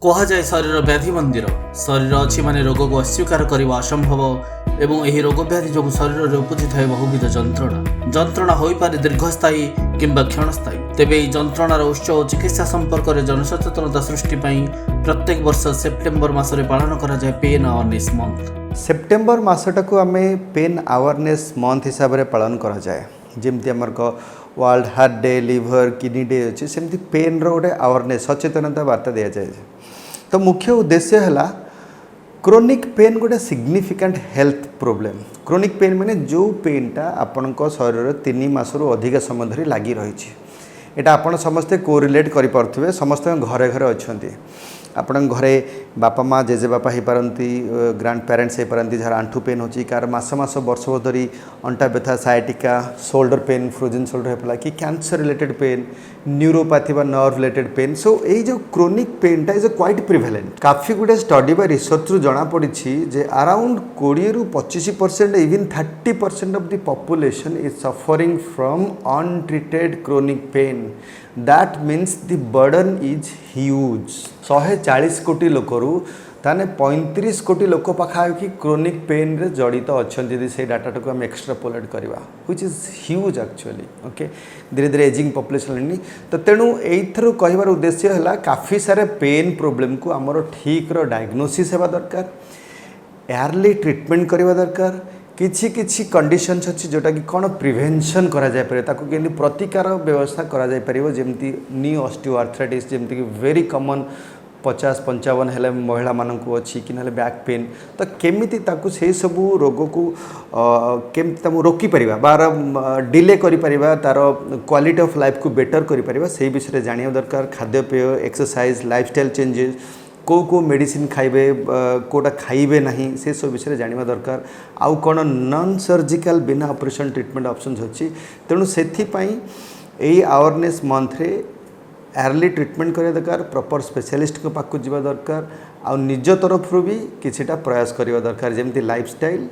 कहुए शरीर व्याधि मंदिर शरीर अच्छी माने रोग को अस्वीकार करने असंभव एवं यही रोग व्याधि जो शरीर में उपजी थाए बहुविध जंत्रणा हो पारे दीर्घस्थायी किंबा क्षणस्थायी तेबे जंत्रणार उत्स और चिकित्सा संपर्क में जनसचेतनता सृष्टि प्रत्येक वर्ष सेप्टेम्बर मासरे पालन करा जाए पेन अवेयरनेस मंथ। सेप्टेम्बर मसटा को आम पेन अवेयरनेस मंथ हिसाब से पालन करा जाए जमती आमर world heart day liver kidney day अच्छे सेमती पेन रो गोटे अवेयरनेस सचेतनता वार्ता दि जाए। तो मुख्य उद्देश्य है क्रोनिक पेन गोटे significant health problem. Chronic pain माने जो पेनटा आपण शरीर 3 मासरू अधिक समय धरी लगी रही एटा आपण समस्ते कोरिलेट करि परथुबे समस्त घरे घरे अछंती आपण घरे बापा माँ जेजे बापा हो पारती ग्रांड पेरेंट्स हो पारती जार आंठू पेन होची कार मास मास वर्ष धरी अंटा व्यथा sciatica shoulder pain frozen shoulder होपला कि कैंसर रिलेटेड पेन न्यूरोपैथी बा नर्व रिलेटेड पेन सो ये जो क्रोनिक पेनटा इज क्वाइट प्रिवेलेंट। काफी गुटे स्टडी बा रिसर्च रु जना पड़ी जे अराउंड 20 ରୁ 25% even 30% of the population is suffering from untreated chronic pain. That means the burden is huge. 140 कोटी लोकरू ताने 35 कोटी लोक पाखापाखि क्रोनिक पेन रे जड़ित अच्छा यदि से डाटा को आम एक्सट्रापोलेट करवा which is huge actually. Okay धीरे धीरे एजिंग पॉपुलेशन तो तेणु एथर कहबार उद्देश्य है काफ़ी सारे पेन प्रोब्लेम को आमर ठीक डायग्नोसिस होगा दरकार एर्ली ट्रीटमेंट करवा दरकार किछि किछि कंडीशंस अच्छी जोटा कि कौन प्रिवेंशन करा जाय पारे ताको केनी प्रतिकार व्यवस्था करा जाय परिबो जेमती नी ऑस्टियोआर्थराइटिस जेमती कि वेरी कॉमन 50-55 हेले महिला मानक अच्छी कि ना बैक पेन तो केमिति ताकू से सबू रोग को केमती ताकू रोकी परिबा बार डिले करि परिबा तार क्वालिटी ऑफ लाइफ को बेटर करि परिबा से विषय जानिया दरकार। खाद्यपेय एक्सरसाइज लाइफस्टाइल चेंजेस को मेडिसिन खाइबे कोटा खाइबे नहीं से सब विषय जानिबा दरकार। आउ कोन नॉन सर्जिकल बिना ऑपरेशन ट्रीटमेंट ऑप्शंस अच्छी तेणु सेथि पई एई अवेयरनेस मंथ रे एर्ली ट्रीटमेंट करिया दरकार प्रॉपर स्पेशलिस्ट को पाक जीवा दरकार आ निज तरफ भी किछिटा प्रयास करिया दरकार जेमती lifestyle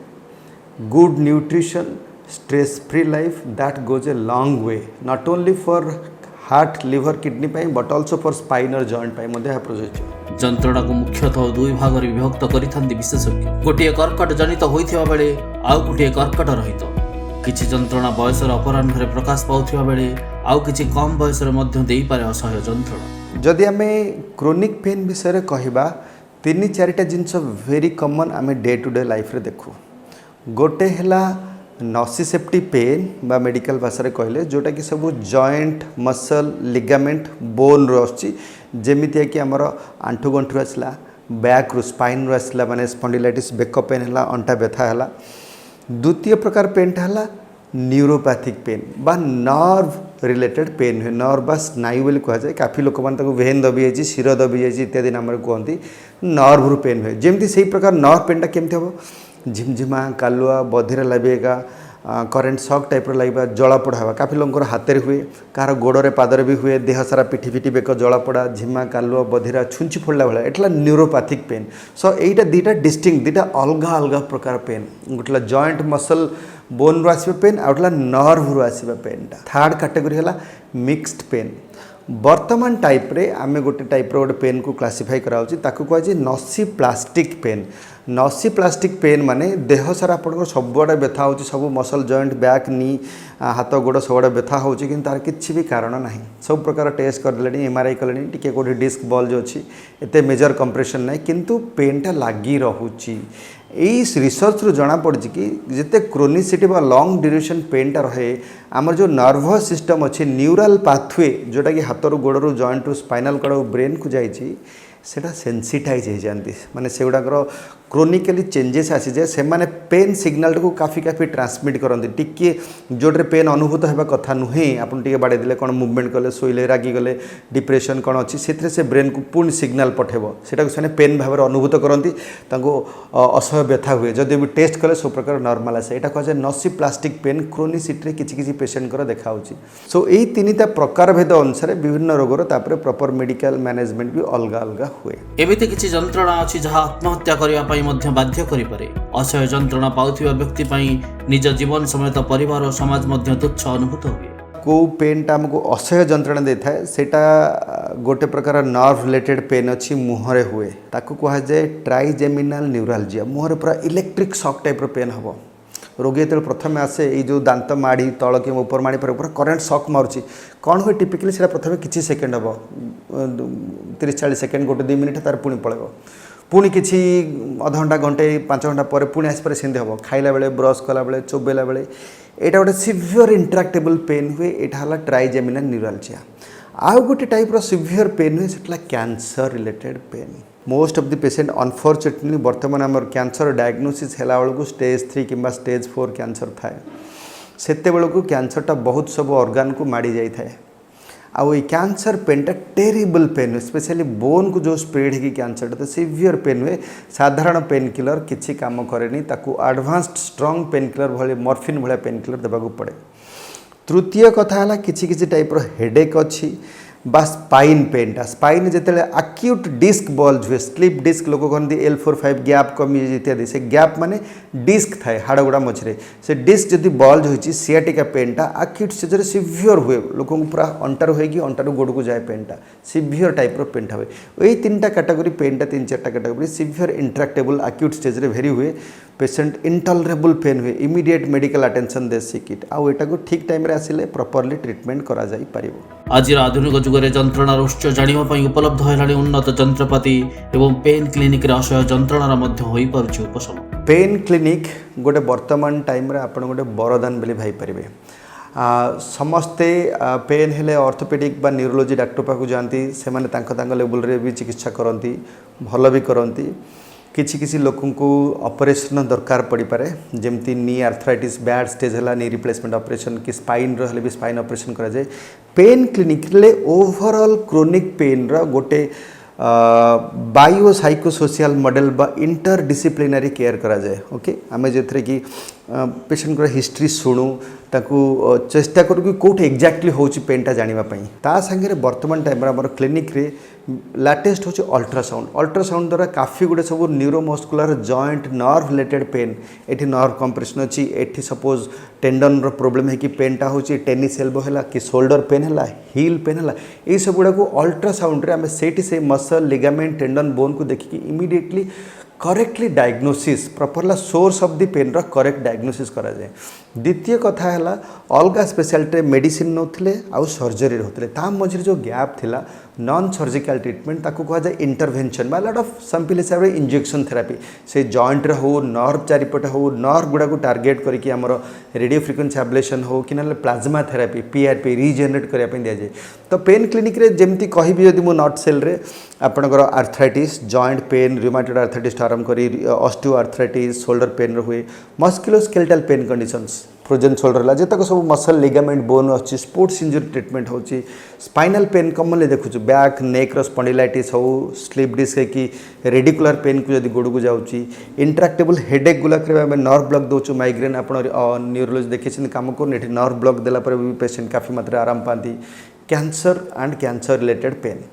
good nutrition stress free life that goes a long way not only for heart liver kidney पाई बट ऑल्सो फॉर स्पाइनर जॉइंट पाई मध्य प्रযোज्य। जंत्रणा को मुख्यतः 2 भाग रे विभक्त करिथांती विशेषज्ञ गोटे कर्कट जनित होइथिबा बेले आउ गोटे कर्कट रहित किछि जंत्रणा बयसर अपराह्न प्रकाश पाउथिबा बेले आउ किछि कम बयसर मध्य देई पारे असह्य जंत्रणा। जदि आमे क्रोनिक पेन विषय कहबा 3-4टा जिनस वेरी कॉमन आमे डे टू डे लाइफ रे देखु। गोटे हला नॉसिसेप्टी पेन बा मेडिकल भाषा कहले जोटा कि सब जॉइंट मसल लिगामेंट बोन रो आछि जेमिति कि हमर आंठू गंठू आसला बैक रो स्पाइन रो आसला माने स्पॉन्डिलाइटिस बेक पेन हला अंटा व्यथा हला। द्वितीय प्रकार पेनटा हला न्यूरोपैथिक पेन बा नर्व रिलेटेड पेन हुए नर्व बा स्नायु बोली कह जाए काफी लोक मान ताको वेन दबी जाइए शिर दबी जाइए इत्यादि नाम कहती नर्व रू पेन हुए जमती से प्रकार नर्व पेनटा केमती हम झिमझिमा कालुआ बधिरा लगेगा करेन्ट शॉक टाइप लगे जलापोड़ा हवा काफी लोगों हाथ में हुए कहार गोड़े पादर भी हुए देह सारा पिठी फिटी बेक जलापोड़ा झिमा कालुआ बधिरा छुंची फोड़ा भाया एटा न्यूरोपैथिक पेन। सो यहीटा 2टा डिस्टिंक्ट 2टा अलग अलग प्रकार पेन गोटे जॉइंट मसल बोन रू आसवा पेन आउटला नर्व रू आसवा पेनटा। थर्ड कैटेगरी है मिक्स्ड पेन। वर्तमान टाइप रे आमे गोटे टाइप रो गोटे पेन को क्लासीफाई कराउची ताकू कह जे नसी प्लास्टिक पेन। नसी प्लास्टिक पेन माने देह सारा आपन सबुआडे व्यथा होची सब मसल जॉइंट बैक नी हाथ गोड़ सबुआडे व्यथा होची किंतु तार किछि भी कारण नाही सब प्रकार टेस्ट कर देलेनी एमआरआई कलेनी टिके कोठी डिस्क बॉल जो अछि एते मेजर कंप्रेशन नाही किंतु पेनटा लागी रहूची। यही रिसर्च रू जना पड़ी कि जिते क्रोनिसिटी बा लॉन्ग ड्यूरेशन पेनटा रहे आमर जो नर्वस सिस्टम अच्छे न्यूरल पाथवे जोटा कि हाथ रू गोड़ रू जॉइंट रू स्पाइनल कॉर्ड ब्रेन को जाइए सेटा सेंसिटाइज हो जाती माने से गुड़ाकर क्रोनिकली चेंजेस आसी जाए से माने पेन सिग्नल को काफी ट्रांसमिट करती टिके जोटे पेन अनुभूत होगा कथा नुहे आपन टिके बाड़े देले कौन मुवमेंट कले शोले रागी गले डिप्रेशन कौन अच्छी से ब्रेन को पुणी सिग्नल पठेब से पेन भाव अनुभूत करती असह्य व्यथा हुए जदि भी टेस्ट कले सब प्रकार नॉर्मल आसे यहाँ कह नसी प्लास्टिक पेन क्रोनिसिटी किसी पेसेंट देखा। सो यही 3टा प्रकार भेद अनुसार विभिन्न रोगर प्रॉपर मेडिकल मैनेजमेंट भी अलग अलग हुए। एमिति किछि जंत्रणा अछि जहा आत्महत्या करिया पई मध्य बाध्य करि पारे। असह्य जंत्रणा पाउथिबा व्यक्ति पई निज जीवन समेत परिवार और समाज मध्य तुच्छ अनुभूत हुए। को पेनटा आमको असह्य जंत्रणा दे थाए सेटा गोटे प्रकार नर्व रिलेटेड पेन अच्छी मुहरे हुए ताकू कह जाए ट्राइजेमिनाल न्यूरालजिया मुहरे पूरा इलेक्ट्रिक शॉक टाइप रो पेन हम रोगी जो प्रथम आसे ये जो दांत माड़ी तल कि ऊपर माड़ी पर पूरा करेन्ट शॉक मारुची कौन हुए टिपिकली से प्रथम किसी सेकेंड हम 30-40 सेकेंड गोटे 2 मिनिट तार पुणी पड़ेगा पुणी किसी अध घंटा घंटे 5 घंटा पर पुणी आसपर सेमती हम खाइला बेले ब्रश कला बेले चोबेला बेले यहाँ गोटे सिवियर इंट्राक्टेबल पेन हुए यहाँ है ट्राइजेमिनाल न्यूरालजिया आउ गोटे टाइप रो सिवियर पेन हुए से cancer related pen most of the patient unfortunately बर्तमान आम कैंसर डायग्नोसिस है बेलू स्टेज 3 कि स्टेज 4 कैंसर थाए सेते बेलू कैंसरटा बहुत सब ऑर्गन को माड़ी जाई थाए आउ ये कैंसर पेनटा टेरिबल पेन हुए स्पेशली बोन को जो स्प्रेड है कैंसर तो सिवियर पेन हुए साधारण पेन किलर किसी काम करे ताकू एडवांस्ड स्ट्रॉन्ग पेन किलर भाई मॉर्फिन भाया पेन किलर देवाक पड़े तृतीय कथा है किसी टाइप रो हेडेक अच्छी बा स्पाइन पेनटा स्पाइन जिते आक्यूट डिस्क बल्ज हुए स्लीप डिस्क लोक कहते L4-5 गैप कमी इत्यादि से गैप माने डिस्क थाए हाड़ गुड़ा मझे से डिस्क जदि बल्ज होती सियाटिका पेनटा आक्यूट स्टेज सिवियर हुए लोक पूरा अंटार हुए कि अंटार गोड़ को जाए पेनटा सिवियर टाइप रो पेनटा हुए यही 3टा category पेनटा 3-4टा category severe इंट्राक्टेबल acute stage रे भेरी हुए पेशेंट इंटॉलरेबल पेन हुए इमीडिएट मेडिकल अटेंशन दे सिकिट आउ एटा को ठीक टाइम रे आसिले प्रॉपर्ली ट्रीटमेंट करा जाई परिबो आज आधुनिक जुगे जंत्रणार उच्च जानापी उपलब्ध है उन्नत जंत्रपाति एवं पेन क्लिनिक असह्य जंत्रणार उपशम पेन क्लिनिक गोटे वर्तमान टाइम रे आपण गोटे वरदान बोली भाई पारे समस्ते पेन हेले ऑर्थोपेडिक बा न्यूरोलॉजी डॉक्टर पाक जाती से लेवल रे भी चिकित्सा करती भल भी करती किसी लोकों को ऑपरेशन दरकार पड़ पारे जमती नी आर्थराइटिस बैड स्टेज है नी रिप्लेसमेंट ऑपरेशन कि स्पाइन रे भी स्पाइन ऑपरेशन करा जाए पेन क्लिनिक रे ओवरऑल क्रोनिक पेन रा गोटे बायो साइकोसोशियल मॉडल बा इंटरडिसिप्लिनरी केयर करा जाए ओके आमे जेथरे कि पेशेंट को हिस्ट्री शुणु ताकू चेष्टा करूँ कि कौट एक्जाक्टली होची पेनटा जानिबा पई ता संगे वर्तमान टाइम आम क्लिनिक रे लाटेस्ट होची अल्ट्रासाउंड द्वारा काफी गुड़े सब neuromuscular joint nerve related pen एठी नर्व कंप्रेशन अच्छी एठी सपोज टेंडन रो प्रॉब्लम है कि पेनटा होची टेनिस एल्बो हैला कि शोल्डर पेन हैला हील पेन हैला ए सब गुड़ा को अल्ट्रासाउंड रे आमे सेठी से मसल लिगामेंट टेंडन बोन को देखिकी इमीडिएटली करेक्टली डायग्नोसिस प्रॉपरला सोर्स ऑफ द पेन रा करेक्ट डायग्नोसिस करा जाए द्वितीय कथा है अलग स्पेशलिटी मेडिसिन नौले आउ सर्जरी होते ता मझे जो गैप थिला नॉन सर्जिकल ट्रीटमेंट ताकू कहा जाए इंटरवेंशन बा लॉट ऑफ सिंपल हिसाब से इंजेक्शन थेरापी से जॉइंट हो नर्व चारिपटे हो नर्व गुड़ा को टार्गेट करके आमर रेडियो फ्रिक्वेंसी एब्लेशन हो कि ना प्लाज्मा थेरापी PRP रिजेनरेट करने दि जाए तो पेन क्लिनिक रे जमती कहि जदि मो नॉट सेल रे आपनकर arthritis joint pain rheumatoid arthritis आरंभ करी ऑस्टियो आर्थराइटिस शोल्डर पेन हुए musculoskeletal pain conditions frozen shoulder है जितक सब मसल लिगामेंट बोन अच्छी स्पोर्ट्स इंजुरी ट्रीटमेंट होची स्पाइनल पेन कमनली देखुछु बैक नेक रो स्पॉन्डिलाइटिस हो स्लीप डिस्क कि रेडिकुलर पेन को जदि गोड़ को जाउची इंट्राक्टेबल हेडेक गुलाक आम नर्व ब्लॉक दौचु माइग्रेन आप न्यूरोलॉजी देखी काम कर नर्व ब्लॉक देला पर भी पेशेंट काफी मात्रा आराम पाती cancer and cancer related pen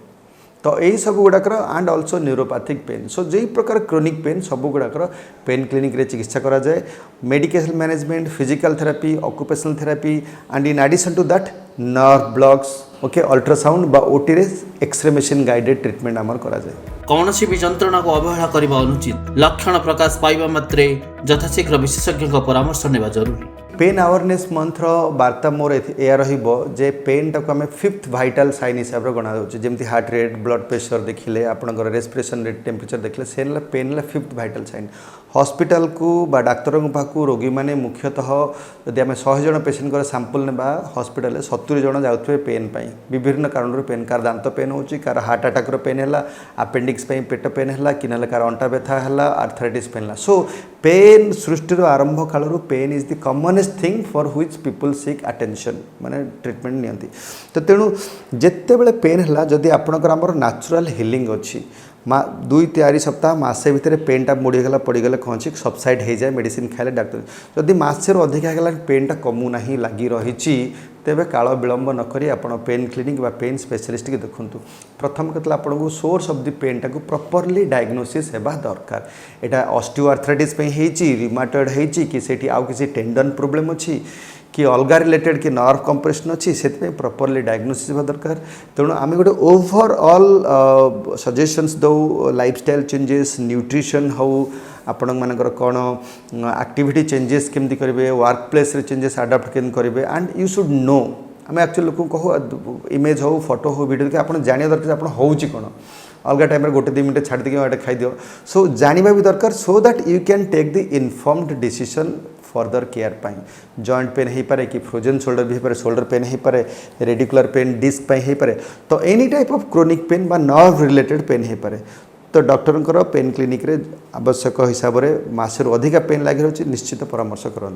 तो यही सब गुड़ाकर एंड ऑल्सो न्यूरोपैथिक पेन सो जो प्रकार क्रोनिक पेन सब गुड़ाकर पेन क्लिनिक रे चिकित्सा करा जाए medication management physical therapy occupational therapy and in addition to that nerve blocks okay ultrasound बा ओटी ray X ray machine guided treatment आमर करा जाए कौन भी जंत्रणा को अवहेला करने अनुचित लक्षण प्रकाश पाइबा मात्रे यथाशीघ्र विशेषज्ञ परामर्श नेबा जरूरी पेन अवेयरनेस मंथ वार्ता मोर या रे पेन टाक आम 5th वाइटल साइन हिसाब से गणा जमी हार्ट रेट ब्लड प्रेशर देखिले आपंकर रेस्पिरेशन रेट टेम्परेचर देखिले से pen 5th vital sign hospital को बा डाक्तर पाक रोगी मैंने मुख्यतः जदि आम 100 जन पेशेंट सैंपल नेबा हॉस्पिटल 70 जन जाउथबे पेन पाई विभिन्न कारण पेन कार दांत पेन होची कार हार्ट अटैक रो पेन है अपेंडिक्स पेट पेन है कि कार अंटा व्यथा है आर्थराइटिस पेन है सो पेन सृष्टि आरंभ काल pain is the commonest thing for which people seek attention माने ट्रीटमेंट नियंती तो तेणु जिते बड़े पेन है जदि आपणकर आमर नेचुरल हिलिंग अच्छी 2-3 सप्ताह मसे भितर पेनटा मुड़ीगला पड़गले कौन सबसाइड हो जाए मेडिसिन खाइले डाक्तर जदि मसे अधिक होगा पेनटा कमुना लगी रही तेबे काल विलंब नक पेन क्लिनिक बा पेन स्पेशलिस्ट के देखूँ प्रथम कतला आपको सोर्स ऑफ द पेनटा को प्रॉपर्ली डायग्नोसिस हेबा दरकार एटा ऑस्टियो आर्थराइटिस पे हेची रिमाटॉइड हेची कि सेठी आउ किसी टेंडन प्रॉब्लम अच्छी कि अलग रिलेटेड कि नर्व कंप्रेशन अच्छी से प्रॉपरली डायग्नोसिस होगा दरकार तेणु आम गोटे ओवरऑल सजेशंस दो लाइफस्टाइल चेंजेस न्यूट्रिशन हो आपण मानकर कौन एक्टिविटी चेंजेस केमती करेंगे वर्क प्लेस चेंजेस आडाप्ट केमती करेंगे एंड यू शुड नो आम एक्चुअली लोक कहू इमेज हो फोटो हो वीडियो कि आप जाना दरकार आप होची कौन अलग टाइम गोटे 2 मिनट छाड़ देके खाई सो जाना भी दरकार so that you can take the informed decision further care पाई जॉइंट पेन हो पारे कि फ्रोजन शोल्डर भी हो शोल्डर पेन हो पारे रेडिकुलर पेन डिस्क हो पारे तो any type of chronic pain बा नर्व रिलेटेड पेन हो पारे तो डॉक्टर पेन क्लिनिक रे आवश्यक हिसाब से मासरू अधिका पेन लगी रही निश्चित परामर्श करूँ।